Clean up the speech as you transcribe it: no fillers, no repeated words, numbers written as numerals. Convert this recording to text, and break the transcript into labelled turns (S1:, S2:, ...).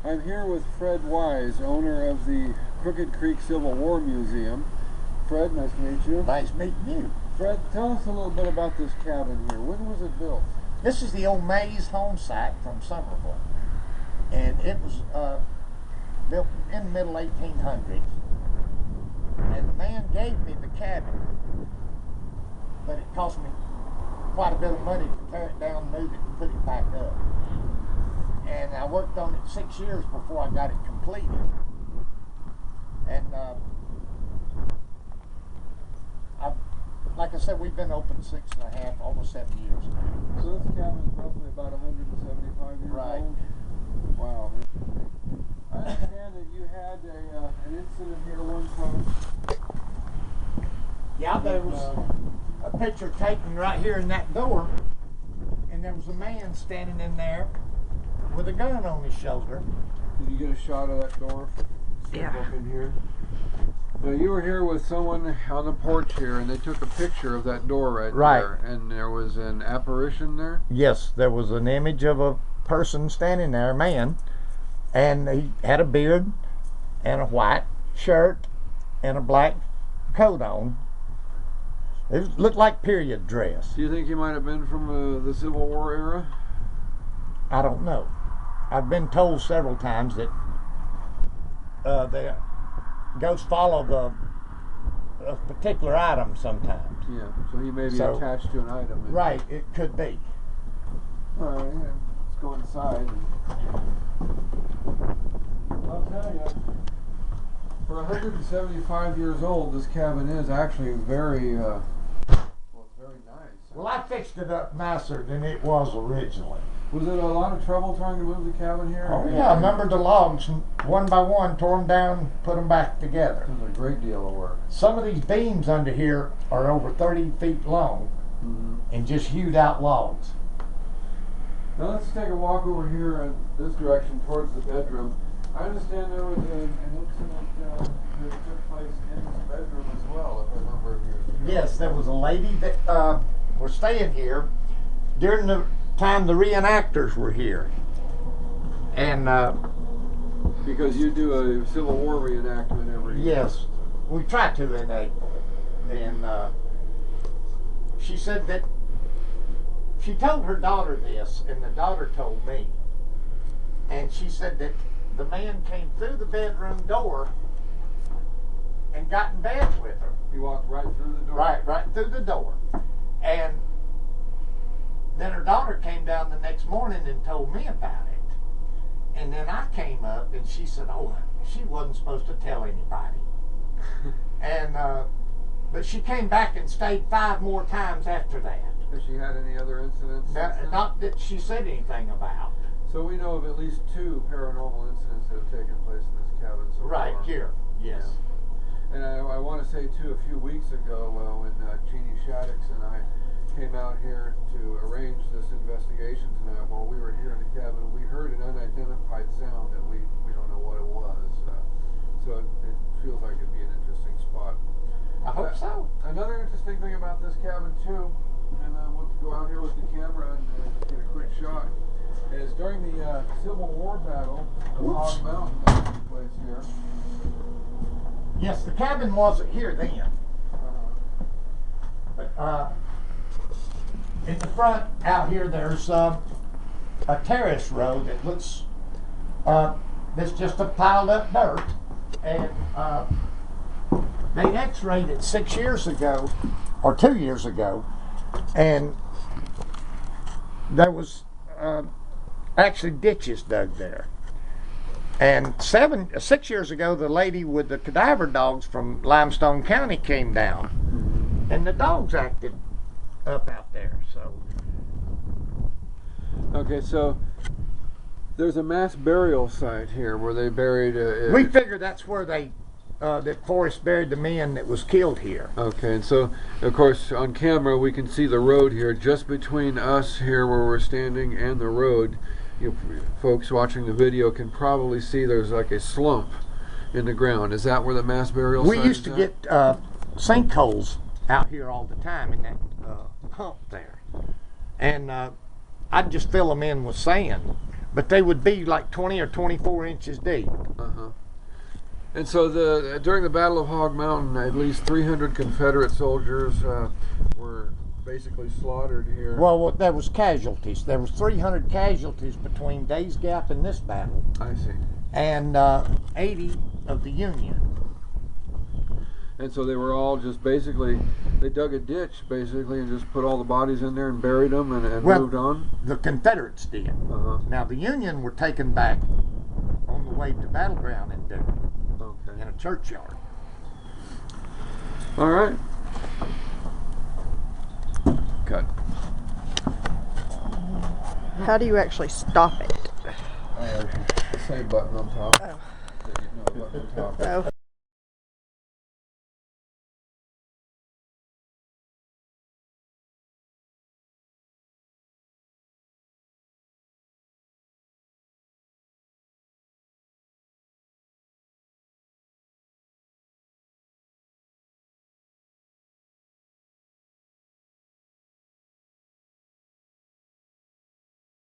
S1: I'm here with Fred Wise, owner of the Crooked Creek Civil War Museum. Fred, nice to meet you.
S2: Nice meeting you.
S1: Fred, tell us a little bit about this cabin here. When was it built?
S2: This is the old Mays home site from Somerville. And it was built in the middle 1800s. And the man gave me the cabin, but it cost me quite a bit of money to tear it down, move it, and put it back up. And I worked on it 6 years before I got it completed. And like I said, we've been open 6.5, almost 7 years now.
S1: So this cabin is roughly about 175 years old? Wow. I understand that you had an incident here one time.
S2: Yeah, there was a picture taken right here in that door, and there was a man standing in there with a gun on his shoulder.
S1: Did you get a shot of that door?
S2: Yeah.
S1: Up in here. Now you were here with someone on the porch here, and they took a picture of that door right there. And there was an apparition there?
S2: Yes, there was an image of a person standing there, a man, and he had a beard and a white shirt and a black coat on. It looked like period dress.
S1: Do you think he might have been from the Civil War era?
S2: I don't know. I've been told several times that the ghosts follow a particular item sometimes.
S1: Yeah, so he may be attached to an item.
S2: Right, it could be.
S1: All right, let's go inside. I'll tell you, for 175 years old, this cabin is actually very, well, it's very nice.
S2: Well, I fixed it up nicer than it was originally.
S1: Was it a lot of trouble trying to move the cabin here?
S2: Oh yeah, I remember the logs, one by one, tore them down, put them back together.
S1: It was a great deal of work.
S2: Some of these beams under here are over 30 feet long, and just hewed out logs.
S1: Now let's take a walk over here in this direction towards the bedroom. I understand there was an incident that took place in this bedroom as well, if I remember here.
S2: Yes, there was a lady that was staying here during the time the reenactors were here. And
S1: because you do a Civil War reenactment every year.
S2: Yes, we try to in April. And she said that she told her daughter this, and the daughter told me. And she said that the man came through the bedroom door and got in bed with her.
S1: He walked right through the door?
S2: Right through the door. And then her daughter came down the next morning and told me about it. And then I came up and she said, oh, she wasn't supposed to tell anybody. And but she came back and stayed 5 more times after that.
S1: Has she had any other incidents?
S2: Not that she said anything about.
S1: So we know of at least 2 paranormal incidents that have taken place in this cabin so far.
S2: Right here, yes.
S1: Yeah. And I want to say too, a few weeks ago when Jeannie Shaddix and I came out here to arrange this investigation tonight, while we were here in the cabin, we heard an unidentified sound that we don't know what it was. So it feels like it'd be an interesting spot.
S2: I hope so.
S1: Another interesting thing about this cabin too, and we'll go out here with the camera and get a quick shot, is during the Civil War battle of Hog Mountain that took place here.
S2: Yes, the cabin wasn't here then. But in the front out here, there's a terrace road that looks, that's just a piled up dirt. And they x-rayed it 6 years ago, or 2 years ago, and there was actually ditches dug there. And 6 years ago, the lady with the cadaver dogs from Limestone County came down, and the dogs acted up out there. So
S1: okay, so there's a mass burial site here where they buried
S2: we figure that's where they that Forrest buried the men that was killed here.
S1: Okay, and so of course on camera we can see the road here just between us here where we're standing and the road. You folks watching the video can probably see there's like a slump in the ground. Is that where the mass burial site is?
S2: We used to get sinkholes out here all the time in that hump there, and I'd just fill them in with sand but they would be like 20 or 24 inches deep.
S1: Uh-huh. And so during the Battle of Hog Mountain, at least 300 Confederate soldiers were basically slaughtered here.
S2: Well, there was casualties. There was 300 casualties between Days Gap and this battle,
S1: I see.
S2: and 80 of the Union.
S1: And so they were all just basically, they dug a ditch basically and just put all the bodies in there and buried them and
S2: Well,
S1: moved on?
S2: The Confederates did.
S1: Uh-huh.
S2: Now the Union were taken back on the way to Battleground in Dune,
S1: Okay.
S2: in a churchyard.
S1: All right. Cut.
S3: How do you actually stop it?
S1: The same button on top.
S3: Oh.
S1: No, button on top.
S3: Oh.